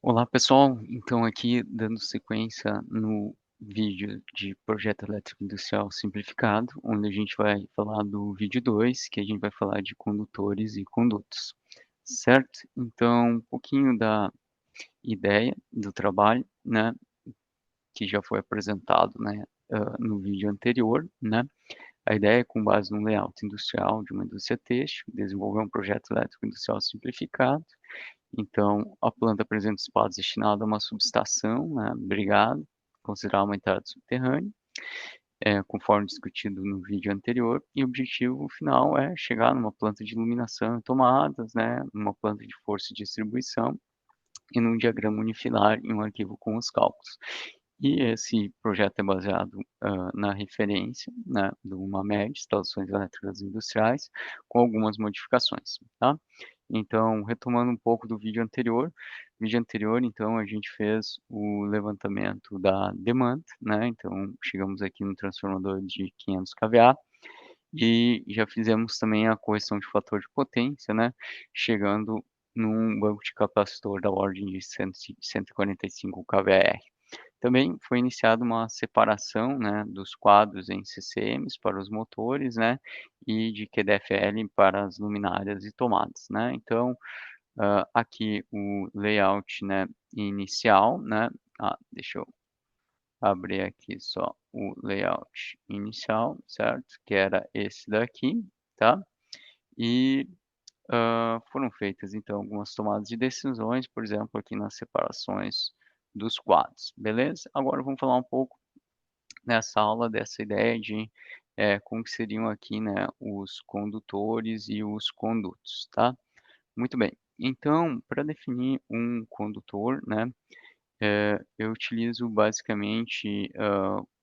Olá pessoal, então aqui dando sequência no vídeo de projeto elétrico industrial simplificado, onde a gente vai falar do vídeo 2, que a gente vai falar de condutores e condutos, certo? Então, um pouquinho da ideia do trabalho, né, que já foi apresentado, né, no vídeo anterior, né? A ideia é, com base no layout industrial de uma indústria têxtil, desenvolver um projeto elétrico industrial simplificado. Então, a planta apresenta espaço destinado a uma subestação, né, brigada, considerar uma entrada subterrânea, conforme discutido no vídeo anterior, e o objetivo final é chegar numa planta de iluminação e tomadas, né, numa planta de força e distribuição, e num diagrama unifilar em um arquivo com os cálculos. E esse projeto é baseado, na referência, né, do MAMED, Instalações Elétricas Industriais, com algumas modificações, tá. Então, retomando um pouco do vídeo anterior, então, a gente fez o levantamento da demanda, né, então chegamos aqui no transformador de 500 kVA, e já fizemos também a correção de fator de potência, né, chegando num banco de capacitor da ordem de 145 kVAr. Também foi iniciada uma separação, né, dos quadros em CCMs para os motores, né, e de QDFL para as luminárias e tomadas, né. Então, aqui o layout, né, inicial, né, deixa eu abrir aqui só o layout inicial, certo? Que era esse daqui, tá? E, foram feitas então algumas tomadas de decisões, por exemplo, aqui nas separações dos quadros, beleza? Agora vamos falar um pouco nessa aula dessa ideia de, como que seriam aqui, né, os condutores e os condutos, tá? Muito bem. Então, para definir um condutor, né, eu utilizo basicamente,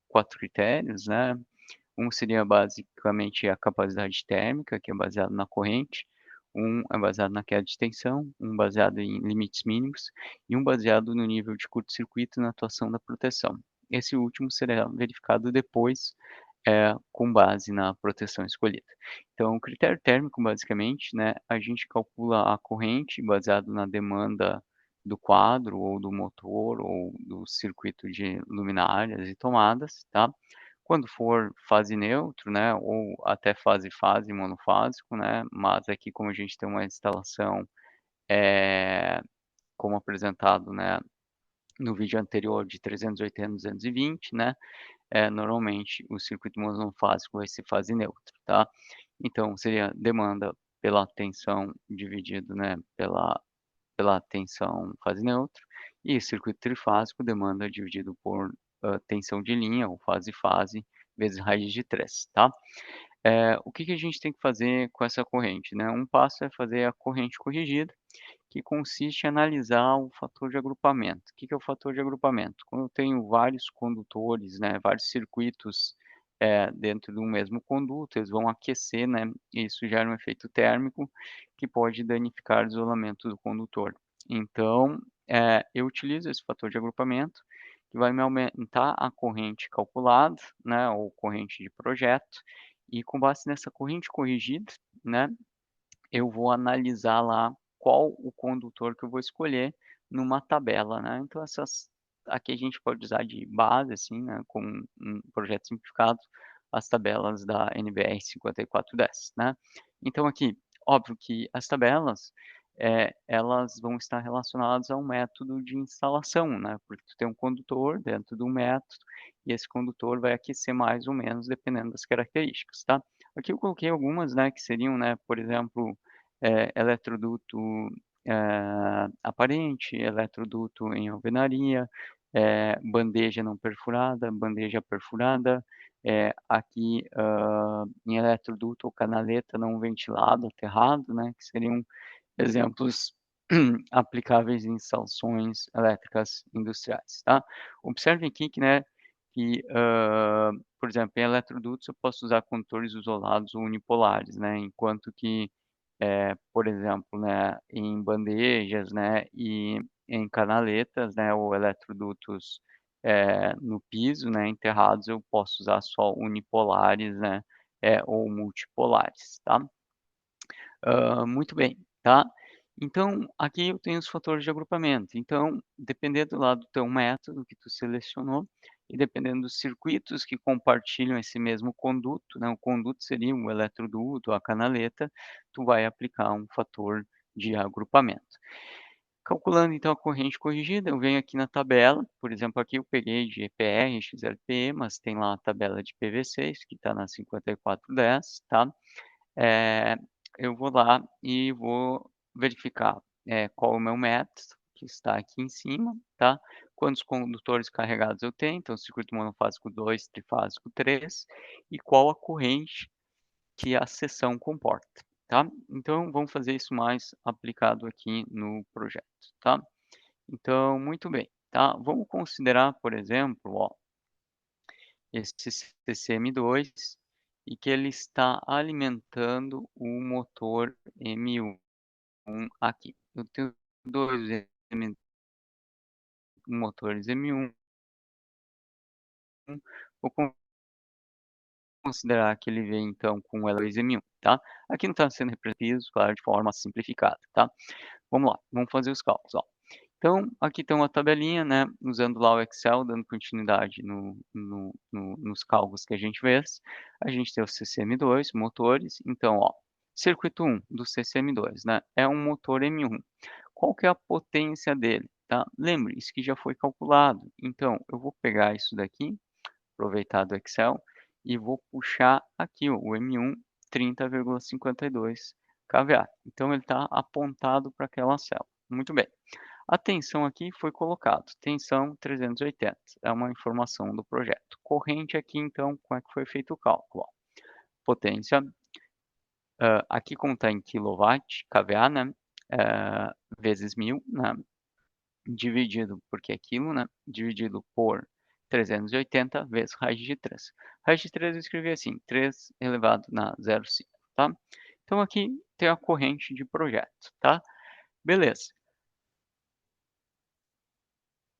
4 critérios, né. Um seria basicamente a capacidade térmica, que é baseado na corrente, um é baseado na queda de tensão, um baseado em limites mínimos e um baseado no nível de curto-circuito e na atuação da proteção. Esse último será verificado depois, com base na proteção escolhida. Então, o critério térmico, basicamente, né, a gente calcula a corrente baseado na demanda do quadro ou do motor ou do circuito de luminárias e tomadas, tá? Quando for fase neutro, né, ou até fase-fase monofásico, né, mas aqui como a gente tem uma instalação, eh, como apresentado, né, no vídeo anterior de 380, 220, né, normalmente o circuito monofásico vai ser fase neutra, tá. Então seria demanda pela tensão dividido, né, pela tensão fase neutra, e circuito trifásico demanda dividido por, tensão de linha ou fase-fase vezes raiz de 3, tá. O que que a gente tem que fazer com essa corrente, né, um passo é fazer a corrente corrigida, que consiste em analisar o fator de agrupamento. O que que é o fator de agrupamento? Quando eu tenho vários condutores, né, vários circuitos, dentro de um mesmo conduto, eles vão aquecer, né, e isso gera um efeito térmico que pode danificar o isolamento do condutor. Então, eu utilizo esse fator de agrupamento, que vai me aumentar a corrente calculada, né, ou corrente de projeto, e com base nessa corrente corrigida, né, eu vou analisar lá qual o condutor que eu vou escolher numa tabela, né. Então essas aqui a gente pode usar de base, assim, né, com um projeto simplificado, as tabelas da NBR 5410, né. Então aqui, óbvio que as tabelas, elas vão estar relacionadas a um método de instalação, né, porque tu tem um condutor dentro do método, e esse condutor vai aquecer mais ou menos dependendo das características, tá. Aqui eu coloquei algumas, né, que seriam, né, por exemplo, eletroduto, aparente, eletroduto em alvenaria, bandeja não perfurada, bandeja perfurada, aqui, em eletroduto ou canaleta não ventilado, aterrado, né, que seriam exemplos aplicáveis em instalações elétricas industriais, tá. Observe aqui que, né, que, por exemplo, em eletrodutos eu posso usar condutores isolados ou unipolares, né, enquanto que, por exemplo, né, em bandejas, né, e em canaletas, né, ou eletrodutos, no piso, né, enterrados, eu posso usar só unipolares, né, ou multipolares, tá. Muito bem, tá. Então, aqui eu tenho os fatores de agrupamento. Então, dependendo lá do teu método que tu selecionou, e dependendo dos circuitos que compartilham esse mesmo conduto, né, o conduto seria o eletroduto, a canaleta, tu vai aplicar um fator de agrupamento. Calculando então a corrente corrigida, eu venho aqui na tabela, por exemplo, aqui eu peguei de EPR, XLPE, mas tem lá a tabela de PV6, que está na 5410, tá? Eh, eu vou lá e vou verificar, qual é o meu método, que está aqui em cima, tá? Quantos condutores carregados eu tenho, então circuito monofásico 2, trifásico 3, e qual a corrente que a seção comporta, tá? Então vamos fazer isso mais aplicado aqui no projeto, tá? Então, muito bem, tá? Vamos considerar, por exemplo, ó, esse CCM2 e que ele está alimentando o motor M1 aqui. Eu tenho 2 motores M1, vou considerar que ele vem então com o L2 M1, tá? Aqui não está sendo representado, claro, de forma simplificada, tá? Vamos lá, vamos fazer os cálculos, ó. Então, aqui tem uma tabelinha, né, usando lá o Excel, dando continuidade nos cálculos que a gente fez. A gente tem o CCM2, motores. Então, ó, circuito 1 do CCM2, né, é um motor M1. Qual que é a potência dele, tá? Lembre, isso que já foi calculado. Então, eu vou pegar isso daqui, aproveitar do Excel, e vou puxar aqui ó, o M1 30,52 kVA. Então, ele está apontado para aquela célula. Muito bem. A tensão aqui foi colocado, tensão 380, é uma informação do projeto. Corrente aqui então, como é que foi feito o cálculo? Ó. Potência, aqui como está em quilowatt, kVA, né, vezes 1000, né, dividido, porque é quilo, né, dividido por 380 vezes raiz de 3. Raiz de 3 eu escrevi assim, 3 elevado na 0,5, tá? Então aqui tem a corrente de projeto, tá? Beleza.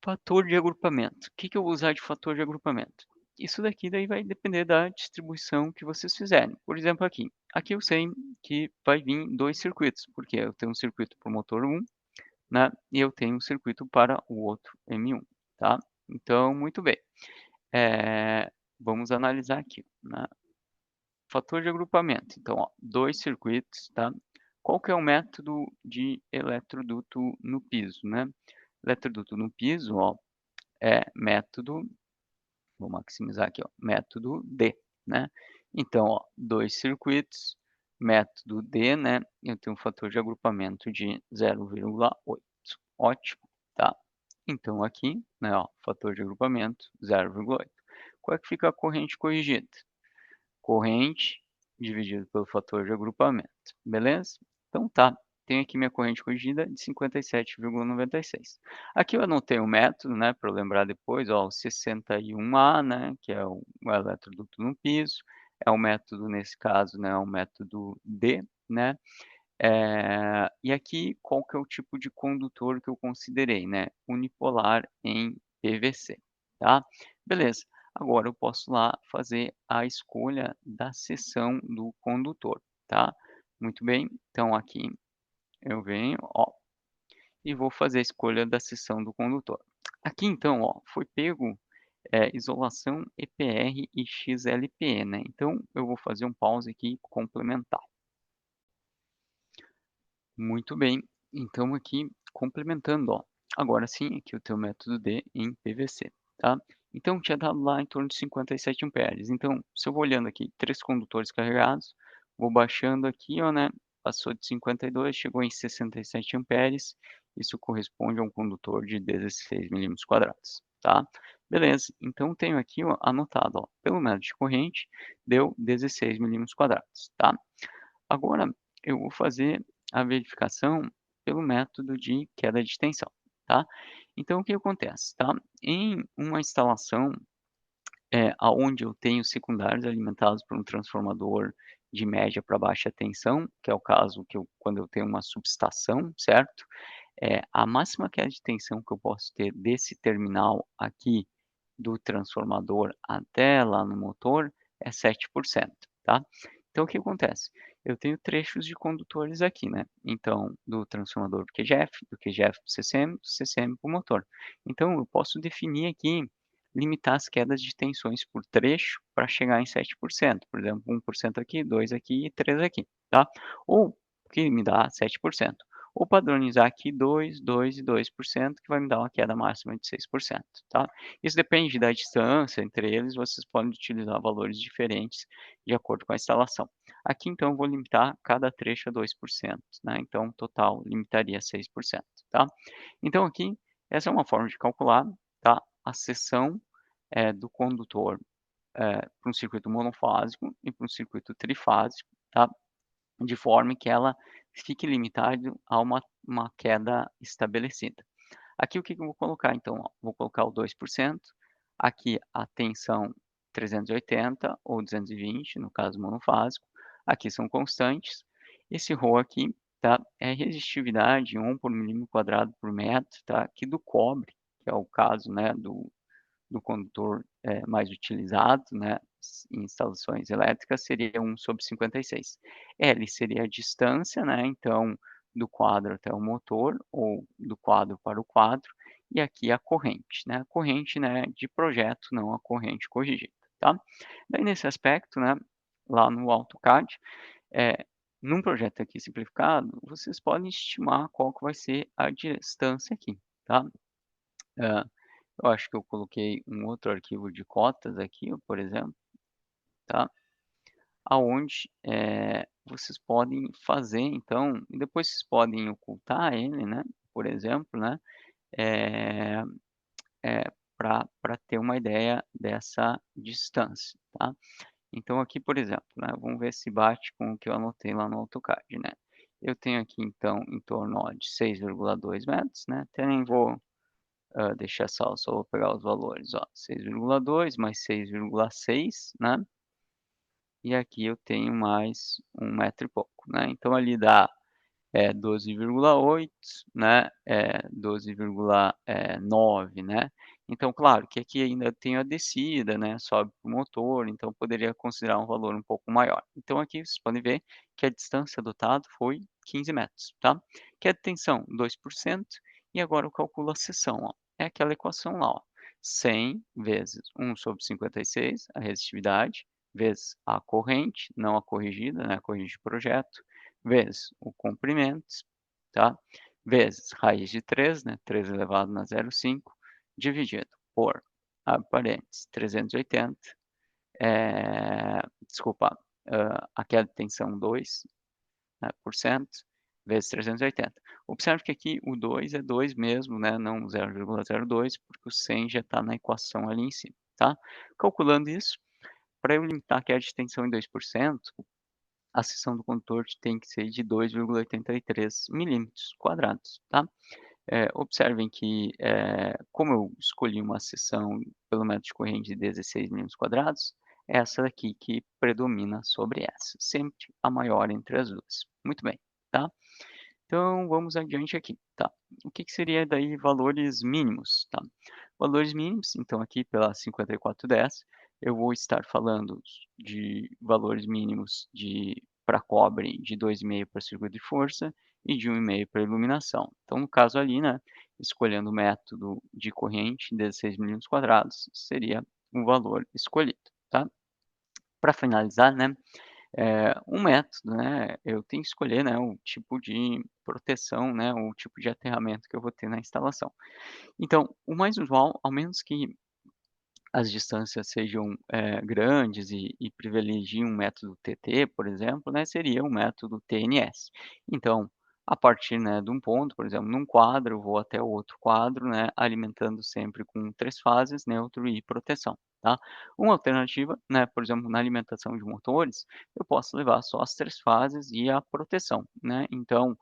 Fator de agrupamento. O que que eu vou usar de fator de agrupamento? Isso daqui daí vai depender da distribuição que vocês fizerem. Por exemplo, aqui eu sei que vai vir 2 circuitos, porque eu tenho um circuito para o motor 1, né, e eu tenho um circuito para o outro M1, tá. Então, muito bem, vamos analisar aqui, né. Fator de agrupamento, então, ó, 2 circuitos, tá. Qual que é o método de eletroduto no piso, né. Eletroduto no piso, ó, é método, vou maximizar aqui, ó, método D, né. Então, ó, 2 circuitos, método D, né, eu tenho um fator de agrupamento de 0,8. Ótimo, tá. Então aqui, né, ó, fator de agrupamento 0,8. Qual é que fica a corrente corrigida? Corrente dividido pelo fator de agrupamento, beleza? Então tá, tenho aqui minha corrente corrigida de 57,96. Aqui eu anotei o método, né, para eu lembrar depois, ó, o 61A, né, que é o eletroduto no piso, é o método, nesse caso, né, é o método D, né. E aqui qual que é o tipo de condutor que eu considerei, né, unipolar em PVC, tá. Beleza. Agora eu posso lá fazer a escolha da seção do condutor, tá. Muito bem, então aqui eu venho, ó, e vou fazer a escolha da seção do condutor. Aqui então, ó, foi pego, isolação EPR e XLPE, né, então eu vou fazer um pause aqui e complementar. Muito bem, então aqui complementando, ó, agora sim aqui o teu método D em PVC, tá. Então tinha dado lá em torno de 57 amperes, então se eu vou olhando aqui 3 condutores carregados, vou baixando aqui, ó, né, passou de 52, chegou em 67 amperes, isso corresponde a um condutor de 16 milímetros quadrados, tá. Beleza, então tenho aqui, ó, anotado, ó, pelo método de corrente deu 16 milímetros quadrados, tá. Agora eu vou fazer a verificação pelo método de queda de tensão, tá. Então o que acontece, tá, em uma instalação, aonde eu tenho secundários alimentados por um transformador de média para baixa tensão, que é o caso que eu quando eu tenho uma subestação, certo, a máxima queda de tensão que eu posso ter desse terminal aqui do transformador até lá no motor é 7%, tá. Então o que acontece? eu tenho trechos de condutores aqui, né. Então, do transformador para o QGF, do QGF para o CCM, do CCM para o motor. Então eu posso definir aqui, limitar as quedas de tensões por trecho para chegar em 7%, por exemplo, 1% aqui, 2 aqui e 3 aqui, tá. Ou que me dá 7%. Ou padronizar aqui 2, 2 e 2%, que vai me dar uma queda máxima de 6%, tá. Isso depende da distância entre eles, vocês podem utilizar valores diferentes de acordo com a instalação. Aqui então eu vou limitar cada trecho a 2%, né, então total limitaria a 6%, tá. Então aqui, essa é uma forma de calcular, tá, a seção, do condutor, para um circuito monofásico e para um circuito trifásico, tá, de forma que ela fique limitado a uma queda estabelecida. Aqui o que que eu vou colocar então, ó, vou colocar o 2%, aqui a tensão 380 ou 220 no caso monofásico, aqui são constantes, esse ρ aqui, tá, é a resistividade em ohm por milímetro quadrado por metro, tá, aqui do cobre, que é o caso, né, do condutor, mais utilizado, né, em instalações elétricas seria 1/56. L seria a distância, né, então, do quadro até o motor ou do quadro para o quadro, e aqui a corrente, né, a corrente, né, de projeto, não a corrente corrigida, tá. Daí nesse aspecto, né, lá no AutoCAD, eh, num projeto aqui simplificado, vocês podem estimar qual que vai ser a distância aqui, tá. Hã, eu acho que eu coloquei um outro arquivo de cotas aqui, por exemplo, tá, aonde, vocês podem fazer então e depois vocês podem ocultar ele, né, por exemplo, né, eh pra ter uma ideia dessa distância, tá. Então aqui, por exemplo, né, vamos ver se bate com o que eu anotei lá no AutoCAD, né. Eu tenho aqui então em torno, ó, de 6,2 metros, né, até nem vou deixar salvo, só vou pegar os valores, ó, 6,2 mais 6,6, né, e aqui eu tenho mais 1 metro e pouco, né, então ali dá, 12,8, né, 12,9, né. Então claro que aqui ainda tem a descida, né, sobe para o motor, então poderia considerar um valor um pouco maior. Então aqui vocês podem ver que a distância adotada foi 15 metros, tá. Que é a tensão 2% e agora eu calculo a seção, ó, é aquela equação lá, ó, 100 vezes 1/56, a resistividade, vezes a corrente, não a corrigida, né, a corrigida de projeto, vezes o comprimento, tá, vezes raiz de 3, né, 3 elevado a 0,5, dividido por, abre parênteses, 380, desculpa, aqui a tensão 2, né, por cento, vezes 380. Observe que aqui o 2 é 2 mesmo, né, não 0,02, porque o 100 já está na equação ali em cima, tá. Calculando isso, para eu limitar aqui a tensão em 2%, a seção do condutor tem que ser de 2,83 milímetros quadrados, tá. Observem que, como eu escolhi uma seção pelo método de corrente de 16 milímetros quadrados, é essa daqui que predomina sobre essa, sempre a maior entre as 2. Muito bem, tá. Então vamos adiante aqui, tá. O que que seria daí valores mínimos, tá. Valores mínimos, então aqui pela 5410, eu vou estar falando de valores mínimos de para cobre de 2,5 para circuito de força e de 1,5 para iluminação. Então no caso ali, né, escolhendo o método de corrente 16 milímetros quadrados, seria o valor escolhido, tá. Para finalizar, né, um método, né, eu tenho que escolher, né, o tipo de proteção, né, o tipo de aterramento que eu vou ter na instalação. Então, o mais usual, ao menos que as distâncias sejam, grandes e privilegiem um método TT, por exemplo, né, seria o método TNS. Então, a partir, né, de um ponto, por exemplo, num quadro, eu vou até o outro quadro, né, alimentando sempre com 3 fases, neutro e proteção, tá. Uma alternativa, né, por exemplo, na alimentação de motores, eu posso levar só as 3 fases e a proteção, né. Então,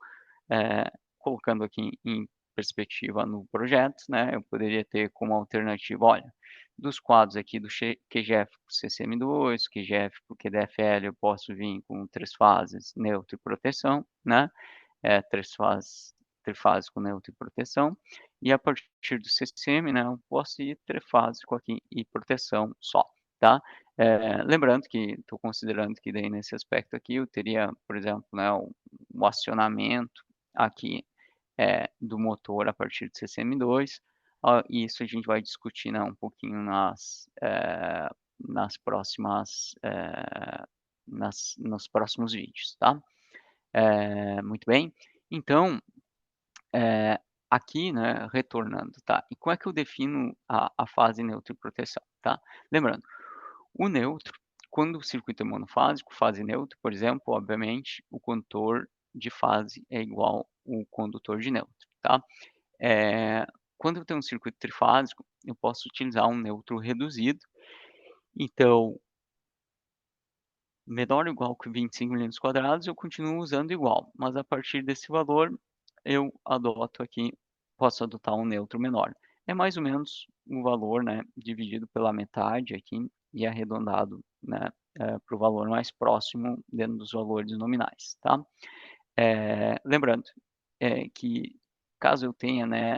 colocando aqui em perspectiva no projeto, né, eu poderia ter como alternativa, olha, dos quadros aqui do QGF para o CCM2, QGF para o QDFL, eu posso vir com 3 fases, neutro e proteção, né, 3 fases trifásico, neutro e proteção, e a partir do CCM, né, eu posso ir trifásico aqui e proteção só, tá. Lembrando que estou considerando que daí nesse aspecto aqui eu teria, por exemplo, né, o acionamento aqui, do motor a partir de CCM2, e isso a gente vai discutir, né, um pouquinho nas próximas, nos próximos vídeos, tá. Muito bem, então, eh, aqui, né, retornando, tá, e como é que eu defino a fase neutro e proteção, tá. Lembrando, o neutro, quando o circuito é monofásico, fase neutra, por exemplo, obviamente, o condutor de fase é igual o condutor de neutro, tá. Eh, Quando eu tenho um circuito trifásico, eu posso utilizar um neutro reduzido, então, menor ou igual que 25 milímetros quadrados, eu continuo usando igual, mas a partir desse valor, eu adoto aqui posso adotar um neutro menor. É mais ou menos o valor, né, dividido pela metade aqui e arredondado, né, para o valor mais próximo dentro dos valores nominais, tá. Lembrando, que caso eu tenha, né,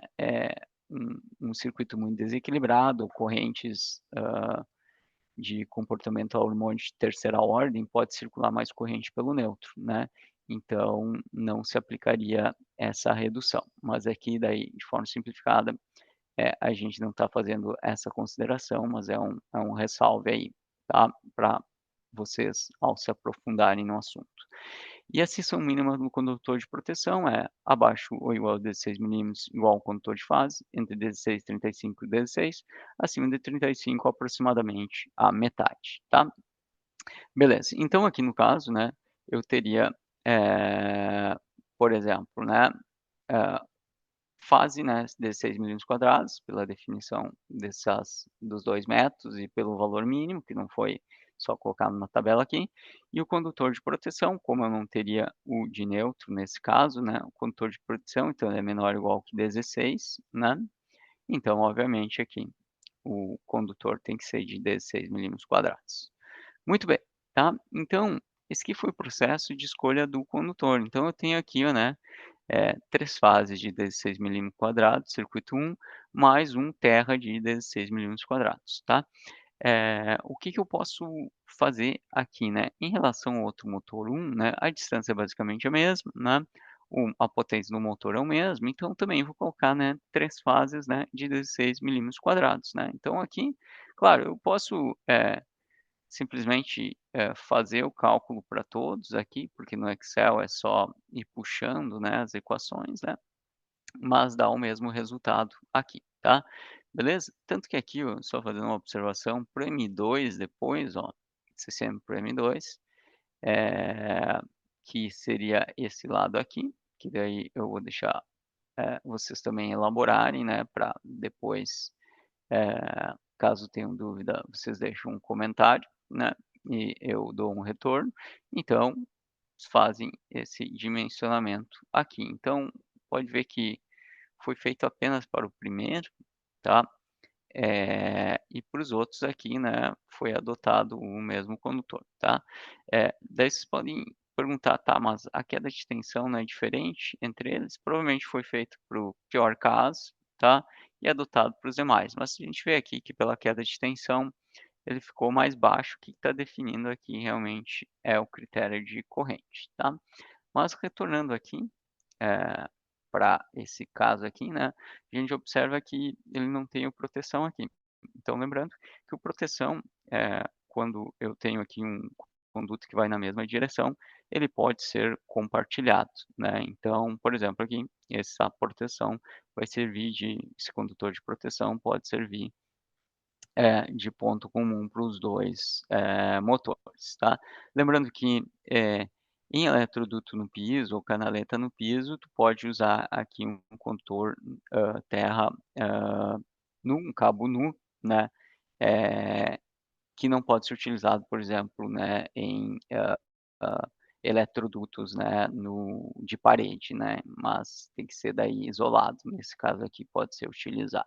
um circuito muito desequilibrado, correntes, de comportamento a hormônio de terceira ordem, pode circular mais corrente pelo neutro, né, então não se aplicaria essa redução. Mas aqui daí, de forma simplificada, a gente não está fazendo essa consideração, mas é um ressalve aí, tá, para vocês ao se aprofundarem no assunto. E a seção mínima do condutor de proteção é abaixo ou igual a 16 milímetros, igual ao condutor de fase, entre 16 e 35 e 16, acima de 35 aproximadamente a metade, tá. Beleza, então aqui no caso, né, eu teria, eh, por exemplo, né, eh, fase, né, 16 milímetros quadrados, pela definição dos 2 métodos e pelo valor mínimo, que não foi só colocado na tabela aqui, e o condutor de proteção, como eu não teria o de neutro nesse caso, né, o condutor de proteção, então ele é menor ou igual que 16, né, então obviamente aqui o condutor tem que ser de 16 milímetros quadrados. Muito bem, tá. Então, esse aqui foi o processo de escolha do condutor, então eu tenho aqui, ó, né, 3 fases de 16 milímetros quadrados, circuito 1, mais um terra de 16 milímetros quadrados, tá. O que que eu posso fazer aqui, né, em relação ao outro motor 1, né, a distância é basicamente a mesma, né, a potência do motor é o mesmo, então também vou colocar, né, 3 fases, né, de 16 milímetros quadrados, né. Então aqui, claro, eu posso, simplesmente, fazer o cálculo para todos aqui, porque no Excel é só ir puxando, né, as equações, né, mas dá o mesmo resultado aqui, tá. Beleza? Tanto que aqui, ó, só fazendo uma observação, para o M2 depois, ó, CCM para o M2, eh, que seria esse lado aqui, que daí eu vou deixar, vocês também elaborarem, né, para depois, caso tenham dúvida, vocês deixam um comentário, né, e eu dou um retorno. Então, fazem esse dimensionamento aqui. Então, pode ver que foi feito apenas para o primeiro, tá, e para os outros aqui, né, foi adotado o mesmo condutor, tá. Daí vocês podem perguntar: "Tá, mas a queda de tensão não é diferente entre eles?" Provavelmente foi feito para o pior caso, tá, e adotado para os demais. Mas se a gente vê aqui que pela queda de tensão ele ficou mais baixo, o que está definindo aqui realmente é o critério de corrente, tá. Mas retornando aqui, para esse caso aqui, né, a gente observa que ele não tem o proteção aqui. Então lembrando que o proteção, quando eu tenho aqui um conduto que vai na mesma direção, ele pode ser compartilhado, né. Então, por exemplo, aqui, essa proteção vai servir esse condutor de proteção pode servir de ponto comum para os 2 motores, tá. Lembrando que, em eletroduto no piso ou canaleta no piso, tu pode usar aqui um condutor, terra, um cabo nu, né, eh, que não pode ser utilizado, por exemplo, né, em, hã, eletrodutos, né, de parede, né, mas tem que ser daí isolado, nesse caso aqui pode ser utilizado.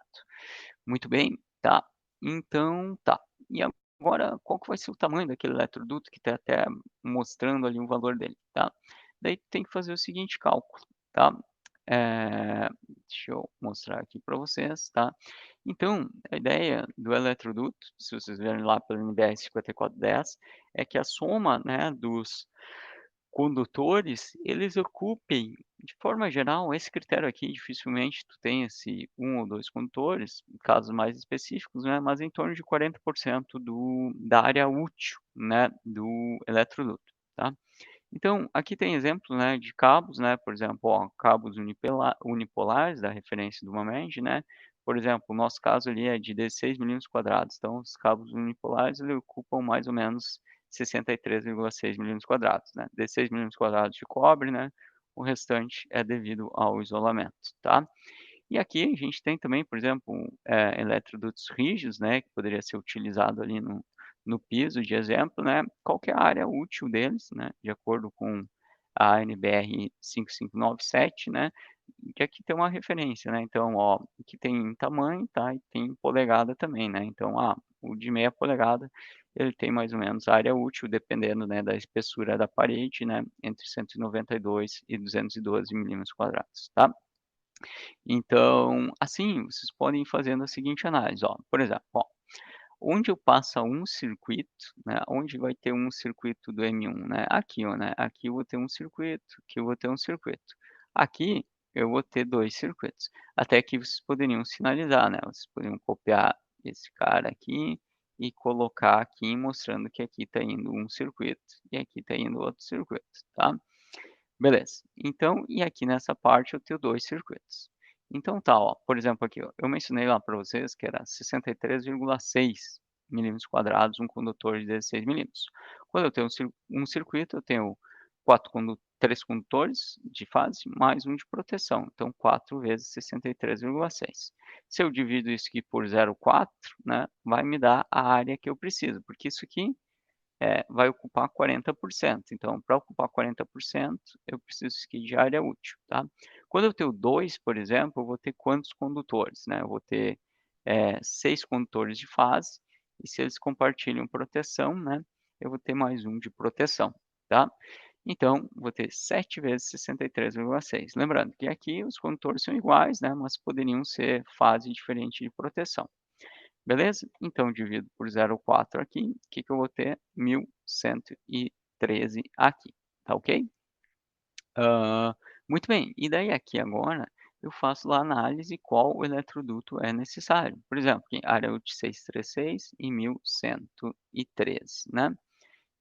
Muito bem, tá. Então tá. E agora qual que vai ser o tamanho daquele eletroduto que está até mostrando ali o valor dele, tá. Daí tem que fazer o seguinte cálculo, tá. Deixa eu mostrar aqui para vocês, tá. Então, a ideia do eletroduto, se vocês verem lá pelo NBR 5410, é que a soma, né, dos condutores, eles ocupem, de forma geral, esse critério aqui dificilmente tu tem esse um ou 2 condutores, em casos mais específicos, né, mas em torno de 40% da área útil, né, do eletroduto, tá. Então, aqui tem exemplo, né, de cabos, né, por exemplo, ó, cabos unipolares da referência do Moment, né, por exemplo, o nosso caso ali é de 16 milímetros quadrados, então os cabos unipolares ele ocupam mais ou menos 63,6 milímetros quadrados, né, 16 milímetros quadrados de cobre, né, o restante é devido ao isolamento, tá. E aqui a gente tem também, por exemplo, eletrodutos rígidos, né, que poderia ser utilizado ali no piso de exemplo, né, qual que é a área útil deles, né, de acordo com a ANBR 5597, né, que aqui tem uma referência, né, então, ó, aqui tem tamanho, tá, e tem polegada também, né, então, o de meia polegada, ele tem mais ou menos a área útil, dependendo, né, da espessura da parede, né, entre 192 e 212 milímetros quadrados, tá. Então, assim, vocês podem ir fazendo a seguinte análise, ó, por exemplo, ó, onde eu passo um circuito, né, onde vai ter um circuito do M1, né, aqui, ó, né, aqui eu vou ter um circuito, aqui eu vou ter um circuito. Aqui eu vou ter 2 circuitos. Até aqui vocês poderiam sinalizar, né, vocês poderiam copiar esse cara aqui e colocar aqui mostrando que aqui está indo um circuito e aqui está indo outro circuito, tá? Beleza. Então, e aqui nessa parte eu tenho 2 circuitos. Então tá, ó, por exemplo aqui, ó, eu mencionei lá para vocês que era 63,6 milímetros quadrados um condutor de 16 milímetros. Quando eu tenho um circuito, eu tenho 3 condutores de fase, mais um de proteção, então 4 vezes 63,6. Se eu divido isso aqui por 0,4, né, vai me dar a área que eu preciso, porque isso aqui vai ocupar 40%. Então, para ocupar 40%, eu preciso aqui de área útil, tá. Quando eu tenho 2, por exemplo, eu vou ter quantos condutores, né, eu vou ter, 6 condutores de fase, e se eles compartilham proteção, né, eu vou ter mais um de proteção, tá. Então, vou ter 7 vezes 63,6. Lembrando que aqui os condutores são iguais, né, mas poderiam ser fase diferente de proteção. Beleza? Então divido por 0,4 aqui, o que que eu vou ter? 1.113 aqui, tá ok? Muito bem, e daí aqui agora eu faço lá a análise qual o eletroduto é necessário. Por exemplo, aqui área útil 636 e 1.113, né?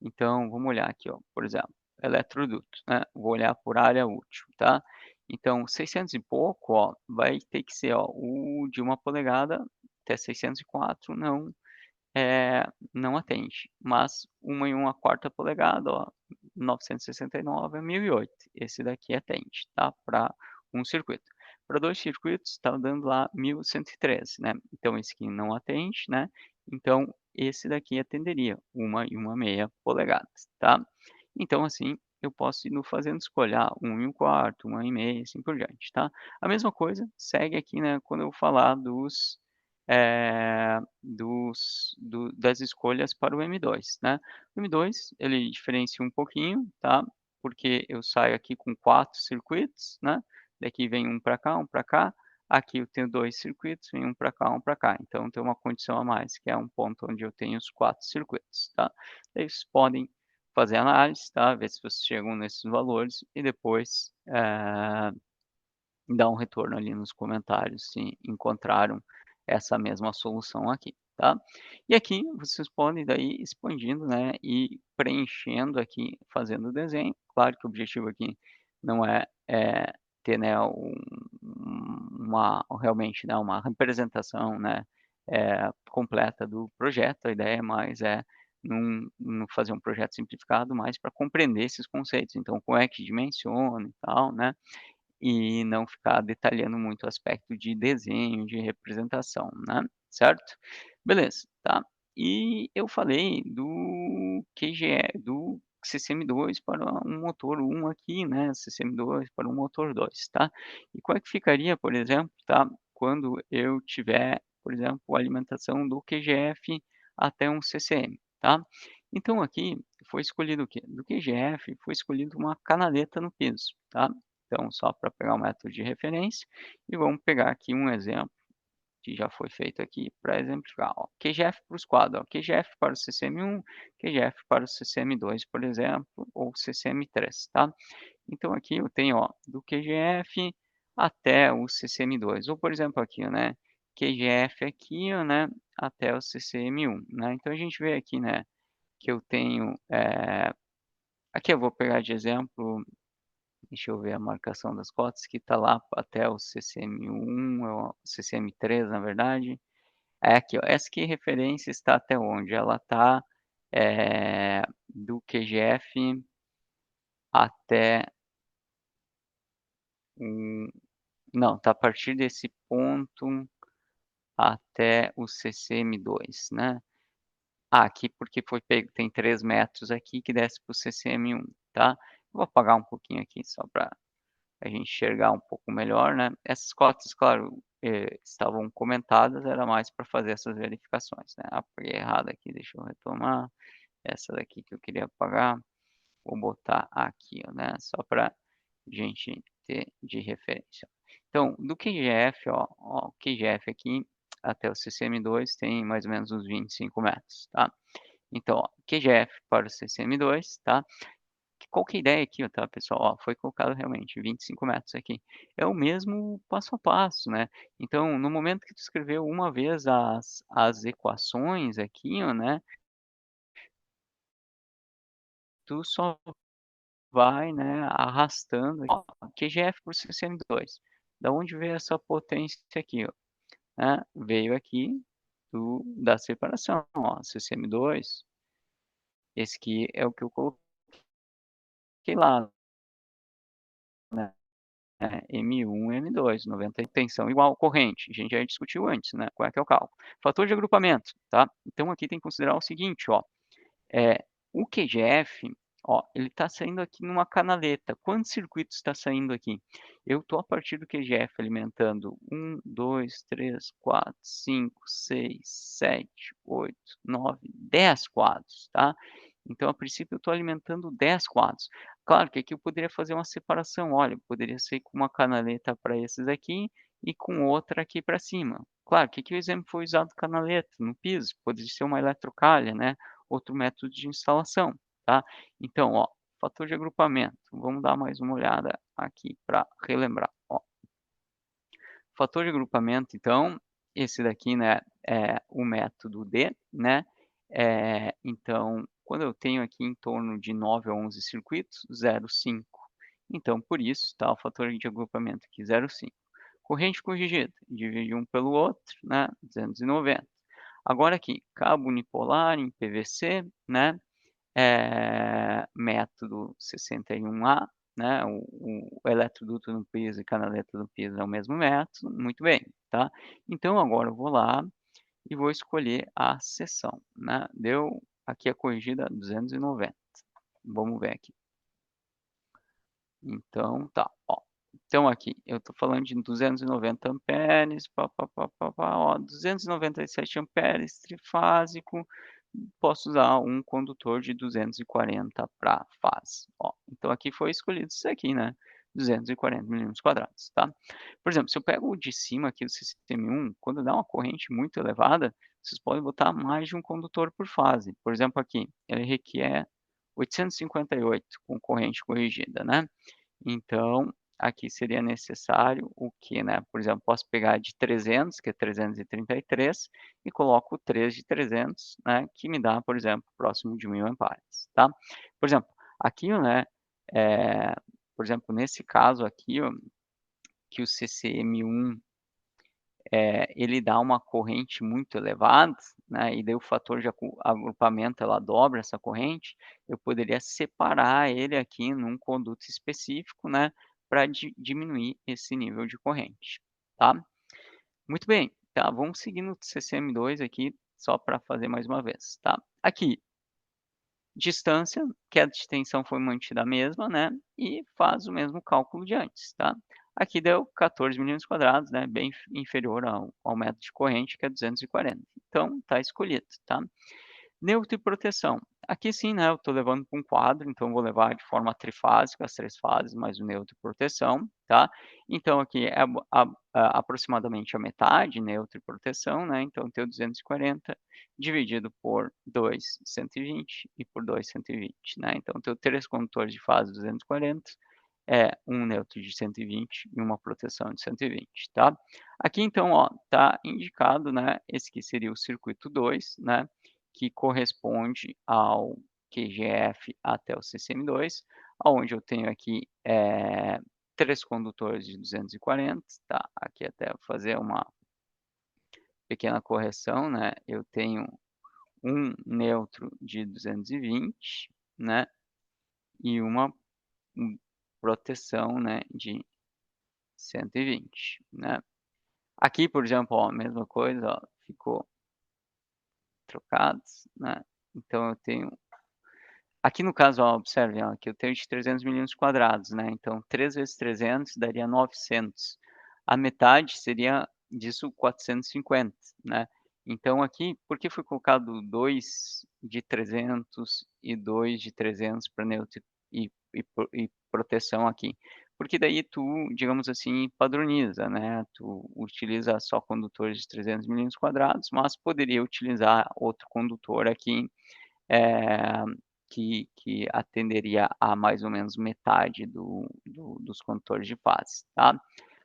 Então vamos olhar aqui, ó, por exemplo, eletroduto, né? Vou olhar por área útil, tá? Então 600 e pouco, ó, vai ter que ser, ó, o de 1 polegada até 604 não atende, mas 1 1/4 polegada, ó, 969 é 1008. Esse daqui atende, tá, para um circuito. Para 2 circuitos está dando lá 1113, né, então esse aqui não atende, né, então esse daqui atenderia 1 1/2 polegadas, tá. Então assim, eu posso ir fazendo escolha, 1 1/4, 1 1/2, assim por diante, tá. A mesma coisa segue aqui, né, quando eu falar das escolhas para o M2, né. O M2 ele diferencia um pouquinho, tá, porque eu saio aqui com 4 circuitos, né, daqui vem um para cá, um para cá, aqui eu tenho 2 circuitos, vem um para cá, um para cá, então tem uma condição a mais, que é um ponto onde eu tenho os 4 circuitos, tá. Daí vocês podem fazer análise, tá, ver se vocês chegam nesses valores e depois, dá um retorno ali nos comentários se encontraram essa mesma solução aqui, tá. E aqui vocês podem daí expandindo, né, e preenchendo aqui, fazendo o desenho. Claro que o objetivo aqui não é ter, né, uma realmente, né, uma representação, né, completa do projeto, a ideia mais é num fazer um projeto simplificado mais para compreender esses conceitos, então como é que dimensiona e tal, né, e não ficar detalhando muito o aspecto de desenho, de representação, né, certo? Beleza, tá. E eu falei do QGE, do CCM2 para um motor 1 aqui, né, CCM2 para um motor 2, tá. E como é que ficaria, por exemplo, tá, quando eu tiver, por exemplo, a alimentação do QGF até um CCM, tá. Então aqui foi escolhido o quê? Do QGF foi escolhido uma canaleta no piso, tá. Então, só para pegar o método de referência, e vamos pegar aqui um exemplo, que já foi feito aqui para exemplificar, ó, QGF para os quadros, ó, QGF para o CCM1, QGF para o CCM2, por exemplo, ou CCM3, tá? Então aqui eu tenho, ó, do QGF até o CCM2, ou por exemplo aqui, né, QGF aqui, ó, né, até o CCM1, né? Então a gente vê aqui, né, que eu tenho, aqui eu vou pegar de exemplo, deixa eu ver a marcação das cotas, que está lá até o CCM1, o CCM3 na verdade. É aqui, ó, essa aqui referência está até onde? Ela está, do QGF até um não, está a partir desse ponto até o CCM2, né. Ah, aqui porque foi pego tem 3 metros aqui que desce para o CCM1, tá. Vou apagar um pouquinho aqui só para a gente enxergar um pouco melhor, né. Essas cotas, claro, estavam comentadas, era mais para fazer essas verificações, né. Apaguei errado aqui, deixa eu retomar. Essa daqui que eu queria apagar, vou botar aqui, ó, né, só para gente ter de referência. Então, do QGF, ó, o QGF aqui até o CCM2 tem mais ou menos uns 25 metros, tá. Então, ó, QGF para o CCM2, tá. Qual que é a ideia aqui, ó, tá, pessoal, ó, foi colocado realmente 25 metros aqui. É o mesmo passo a passo, né. Então, no momento que tu escreveu uma vez as equações aqui, ó, né, tu só vai, né, arrastando, ó, QGF por CCM2. Da onde veio essa potência aqui, ó, né, veio aqui da separação, ó, CCM2, esse aqui é o que eu coloquei lá, né, M1, M2, 90 tensão igual corrente, a gente já discutiu antes, né, qual é que é o cálculo. Fator de agrupamento, tá. Então aqui tem que considerar o seguinte, ó, É, o QGF, ó, ele está saindo aqui numa canaleta. Quantos circuitos está saindo aqui? Eu estou a partir do QGF alimentando 2, 3, 4, 5, 6, 7, 8, 9, 10 quadros, tá? Então, a princípio, eu estou alimentando 10 quadros. Claro que aqui eu poderia fazer uma separação. Olha, poderia ser com uma canaleta para esses aqui e com outra aqui para cima. Claro que aqui o exemplo foi usado canaleta no piso, poderia ser uma eletrocalha, né? Outro método de instalação, tá. Então, ó, fator de agrupamento, vamos dar mais uma olhada aqui para relembrar, ó. Fator de agrupamento, então, esse daqui, né, é o método D, né, então, quando eu tenho aqui em torno de 9 a 11 circuitos, 0,5. Então, por isso, tá, o fator de agrupamento aqui 0,5. Corrente corrigida, divide um pelo outro, né, 290. Agora aqui, cabo unipolar em PVC, né, método 61A, né, o eletroduto no piso e canaleta no piso é o mesmo método, muito bem, tá. Então agora eu vou lá e vou escolher a seção, né, deu aqui a corrigida 290. Vamos ver aqui. Então tá, ó. Então aqui eu estou falando de 290 amperes, pá-pá-pá-pá-pá, ó, 297 amperes trifásico, posso usar um condutor de 240 para fase, ó. Então aqui foi escolhido isso aqui, né, 240 milímetros quadrados, tá. Por exemplo, se eu pego o de cima aqui do sistema 1, quando dá uma corrente muito elevada, vocês podem botar mais de um condutor por fase. Por exemplo aqui, ele requer 858 com corrente corrigida, né. Então, aqui seria necessário o que, né, por exemplo, posso pegar de 300, que é 333, e coloco 3 de 300, né, que me dá, por exemplo, próximo de 1000 amperes, tá. Por exemplo, aqui, né, eh, por exemplo, nesse caso aqui, ó, que o CCM1, ele dá uma corrente muito elevada, né, e daí o fator de agrupamento ela dobra essa corrente, eu poderia separar ele aqui num conduto específico, né, para diminuir esse nível de corrente, tá. Muito bem, tá, vamos seguir no CCM2 aqui, só para fazer mais uma vez, tá. Aqui, distância, que a extensão foi mantida a mesma, né, e faz o mesmo cálculo de antes, tá. Aqui deu 14 milímetros quadrados, né, bem inferior ao método de corrente, que é 240. Então, tá escolhido, tá. Neutro e proteção. Aqui sim, né, eu estou levando para um quadro, então eu vou levar de forma trifásica, as 3 fases, mais o neutro e proteção, tá. Então aqui é aproximadamente a metade, neutro e proteção, né, então eu tenho 240 dividido por 2, 120 e por 2, 120, né. Então eu tenho 3 condutores de fase 240, um neutro de 120 e uma proteção de 120, tá. Aqui então, ó, tá indicado, né, esse que seria o circuito 2, né, que corresponde ao QGF até o CCM2, aonde eu tenho aqui, 3 condutores de 240, tá, aqui até vou fazer uma pequena correção, né, eu tenho um neutro de 220, né, e uma, proteção, né, de 120, né. Aqui, por exemplo, ó, mesma coisa, ó, ficou trocados, né, então eu tenho aqui no caso, ó, observe, ó, que eu tenho de 300 milímetros quadrados, né, então 3 vezes 300 daria 900. A metade seria disso 450, né. Então aqui, por que foi colocado 2 de 300 e 2 de 300 para neutro e proteção aqui? Porque daí tu, digamos assim, padroniza, né, tu utiliza só condutores de 300 milímetros quadrados, mas poderia utilizar outro condutor aqui, eh, que atenderia a mais ou menos metade dos condutores de fase, tá.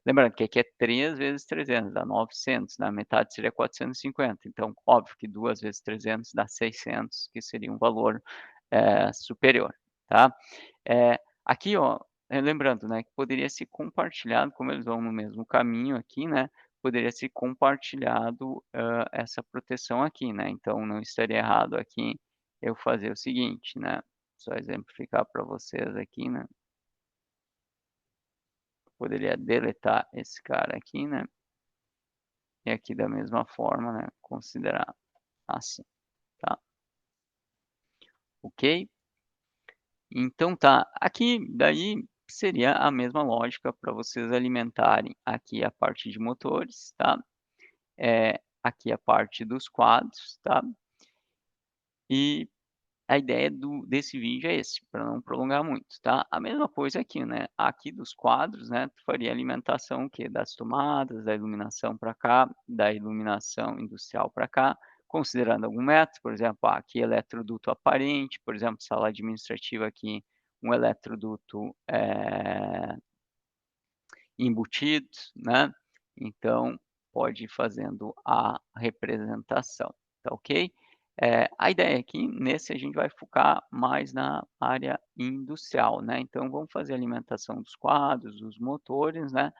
Lembrando que aqui é 3 vezes 300 dá 900, né, metade seria 450, então óbvio que 2 vezes 300 dá 600, que seria um valor, superior, tá. Aqui, ó, lembrando, né, que poderia ser compartilhado, como eles vão no mesmo caminho aqui, né, poderia ser compartilhado, essa proteção aqui, né, então não estaria errado aqui eu fazer o seguinte, né, só exemplificar para vocês aqui, né, poderia deletar esse cara aqui, né, e aqui da mesma forma, né, considerar assim, tá, ok? Então tá, aqui daí seria a mesma lógica para vocês alimentarem aqui a parte de motores, tá, aqui a parte dos quadros, tá, e a ideia desse vídeo é esse, para não prolongar muito, tá. A mesma coisa aqui, né, aqui dos quadros, né, tu faria alimentação o quê? Das tomadas, da iluminação para cá, da iluminação industrial para cá, considerando algum método, por exemplo, aqui eletroduto aparente, por exemplo, sala administrativa aqui, um eletroduto, embutido, né, então pode ir fazendo a representação, tá ok? A ideia aqui, nesse a gente vai focar mais na área industrial, né, então vamos fazer a alimentação dos quadros, dos motores, né,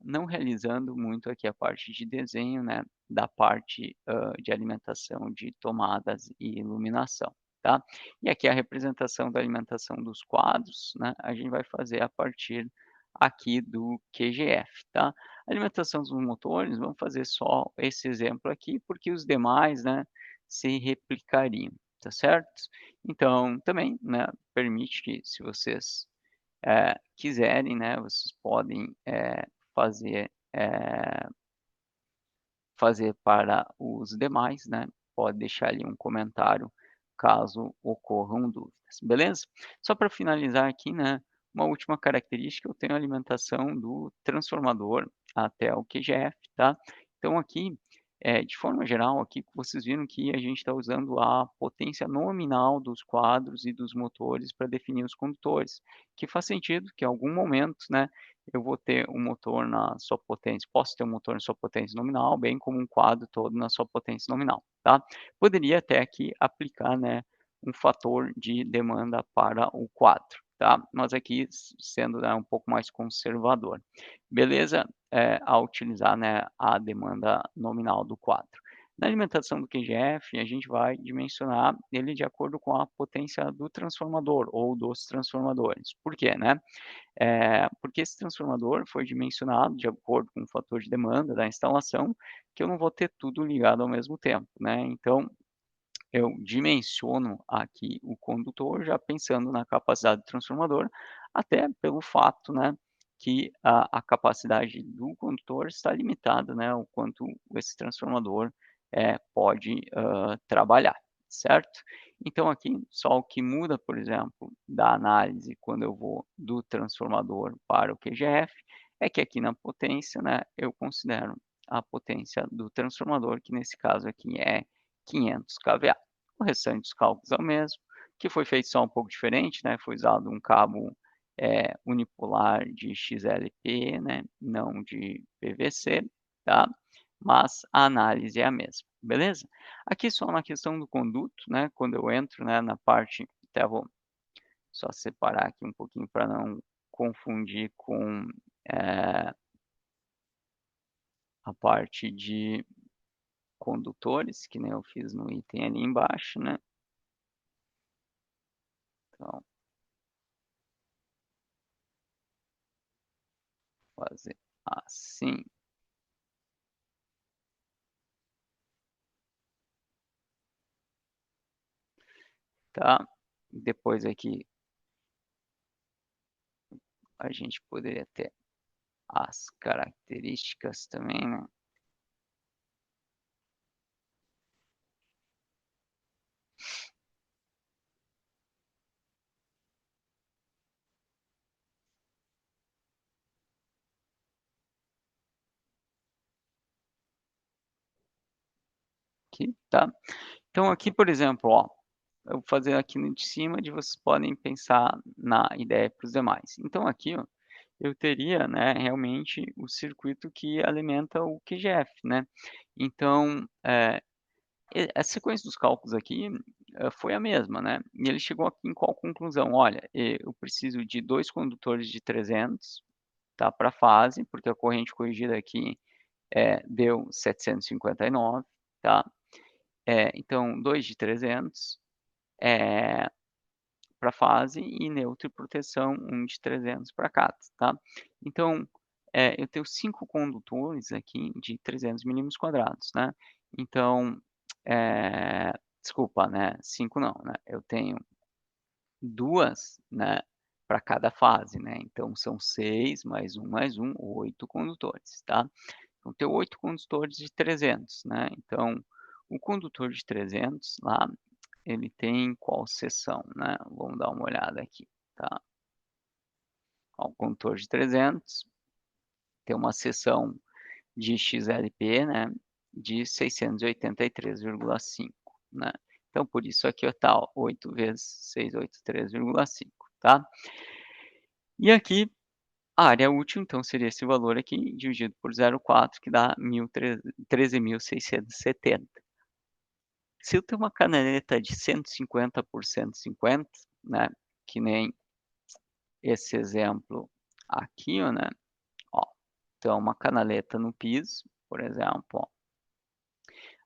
não realizando muito aqui a parte de desenho, né, da parte, de alimentação de tomadas e iluminação, tá. E aqui a representação da alimentação dos quadros, né, a gente vai fazer a partir aqui do QGF, tá. Alimentação dos motores, vamos fazer só esse exemplo aqui, porque os demais, né, se replicariam, tá certo? Então também, né, permite que se vocês quiserem, né, vocês podem, fazer, fazer para os demais, né, pode deixar ali um comentário caso ocorram dúvidas, beleza? Só para finalizar aqui, né, uma última característica, eu tenho a alimentação do transformador até o QGF, tá? Então aqui, de forma geral, aqui vocês viram que a gente está usando a potência nominal dos quadros e dos motores para definir os condutores, que faz sentido que em algum momento, né, eu vou ter um motor na sua potência posso ter um motor na sua potência nominal, bem como um quadro todo na sua potência nominal, tá. Poderia até aqui aplicar, né, um fator de demanda para o quadro, tá. Mas aqui sendo, né, um pouco mais conservador. Beleza? A utilizar, né, a demanda nominal do quadro. Na alimentação do QGF, a gente vai dimensionar ele de acordo com a potência do transformador ou dos transformadores. Por quê, né? Porque esse transformador foi dimensionado de acordo com o fator de demanda da instalação, que eu não vou ter tudo ligado ao mesmo tempo, né, então eu dimensiono aqui o condutor já pensando na capacidade do transformador, até pelo fato, né, que a capacidade do condutor está limitada, né, o quanto esse transformador, pode, trabalhar, certo? Então aqui só o que muda, por exemplo, da análise quando eu vou do transformador para o QGF, é que aqui na potência, né, eu considero a potência do transformador, que nesse caso aqui é 500 kVA. O restante dos cálculos é o mesmo, que foi feito só um pouco diferente, né, foi usado um cabo, unipolar de XLP, né, não de PVC, tá? Mas a análise é a mesma, beleza? Aqui só na questão do conduto, né, quando eu entro, né, na parte até vou só separar aqui um pouquinho para não confundir com, eh, a parte de condutores, que nem eu fiz no item ali embaixo, né. Então, fazer assim, tá. Depois aqui a gente poderia ter as características também, né. Aqui, tá. Então aqui, por exemplo, ó, eu vou fazer aqui no de cima, onde vocês podem pensar na ideia para os demais. Então aqui, ó, eu teria, né, realmente o circuito que alimenta o QGF, né. Então, a sequência dos cálculos aqui, foi a mesma, né, e ele chegou aqui em qual conclusão? "Olha, eu preciso de 2 condutores de 300, tá, para fase, porque a corrente corrigida aqui, deu 759, tá. Então 2 de 300, eh, para fase e neutro e proteção, um de 300 para cada, tá. Então, eu tenho 5 condutores aqui de 300 milímetros quadrados, né. Então, desculpa, né, 5 não, né, eu tenho 2, né, para cada fase, né, então são 6 mais um, 8 condutores, tá. Então tenho 8 condutores de 300, né, então o condutor de 300 lá, ele tem qual seção, né, vamos dar uma olhada aqui, tá. Ó, o condutor de 300 tem uma seção de XLP, né, de 683,5, né. Então por isso aqui, ó, tá, ó, 8 vezes 683,5, tá. E aqui a área útil, então, seria esse valor aqui dividido por 0,4 que dá 13.670. Se eu tenho uma canaleta de 150 por 150, né, que nem esse exemplo aqui, ó, né, ó, então uma canaleta no piso, por exemplo, ó,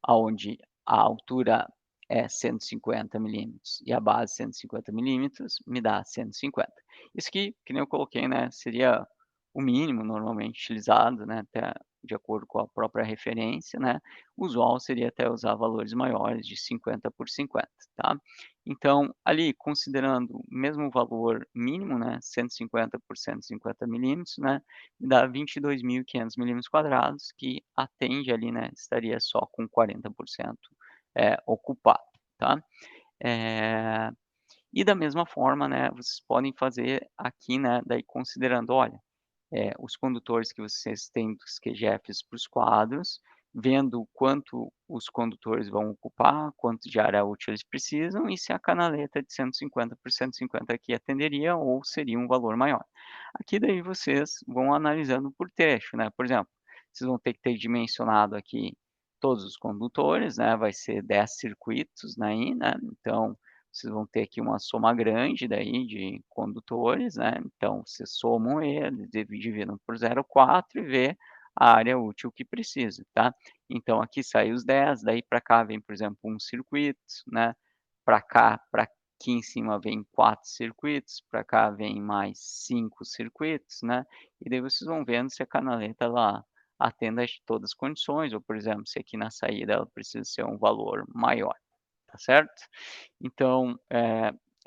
aonde a altura é 150 milímetros e a base 150 milímetros, me dá 150. Isso aqui, que nem eu coloquei, né, seria o mínimo normalmente utilizado, né, até de acordo com a própria referência, né, o usual seria até usar valores maiores de 50 por 50, tá. Então, ali considerando o mesmo valor mínimo, né, 150 por 150 milímetros, né, dá 22.500 milímetros quadrados, que atende ali, né, estaria só com 40%, ocupado, tá. Eh, e da mesma forma, né, vocês podem fazer aqui, né, daí considerando, olha, os condutores que vocês têm dos QGFs para os quadros, vendo quanto os condutores vão ocupar, quanto de área útil eles precisam e se a canaleta de 150 por 150 aqui atenderia ou seria um valor maior. Aqui daí vocês vão analisando por trecho, né, por exemplo, vocês vão ter que ter dimensionado aqui todos os condutores, né, vai ser 10 circuitos aí, né, então vocês vão ter aqui uma soma grande daí de condutores, né, então vocês somam eles, dividem por 0,4 e vê a área útil que precisa, tá. Então aqui sai os 10, daí para cá vem, por exemplo, um circuito, né, para cá, para aqui em cima vem 4 circuitos, para cá vem mais 5 circuitos, né, e daí vocês vão vendo se a canaleta ela atende a todas as condições ou, por exemplo, se aqui na saída ela precisa ser um valor maior, tá certo? Então,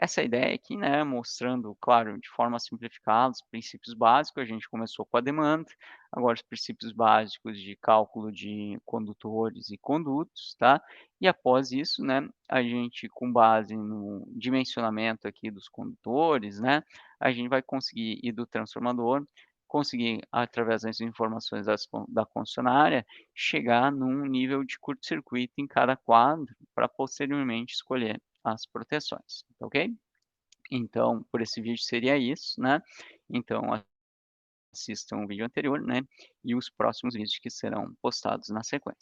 essa ideia aqui, né, mostrando, claro, de forma simplificada os princípios básicos, a gente começou com a demanda, agora os princípios básicos de cálculo de condutores e condutos, tá. E após isso, né, a gente com base no dimensionamento aqui dos condutores, né, a gente vai conseguir ir do transformador, conseguir através das informações da concessionária, chegar num nível de curto-circuito em cada quadro, para posteriormente escolher as proteções, tá ok? Então, por esse vídeo seria isso, né. Então assistam o vídeo anterior, né, e os próximos vídeos que serão postados na sequência.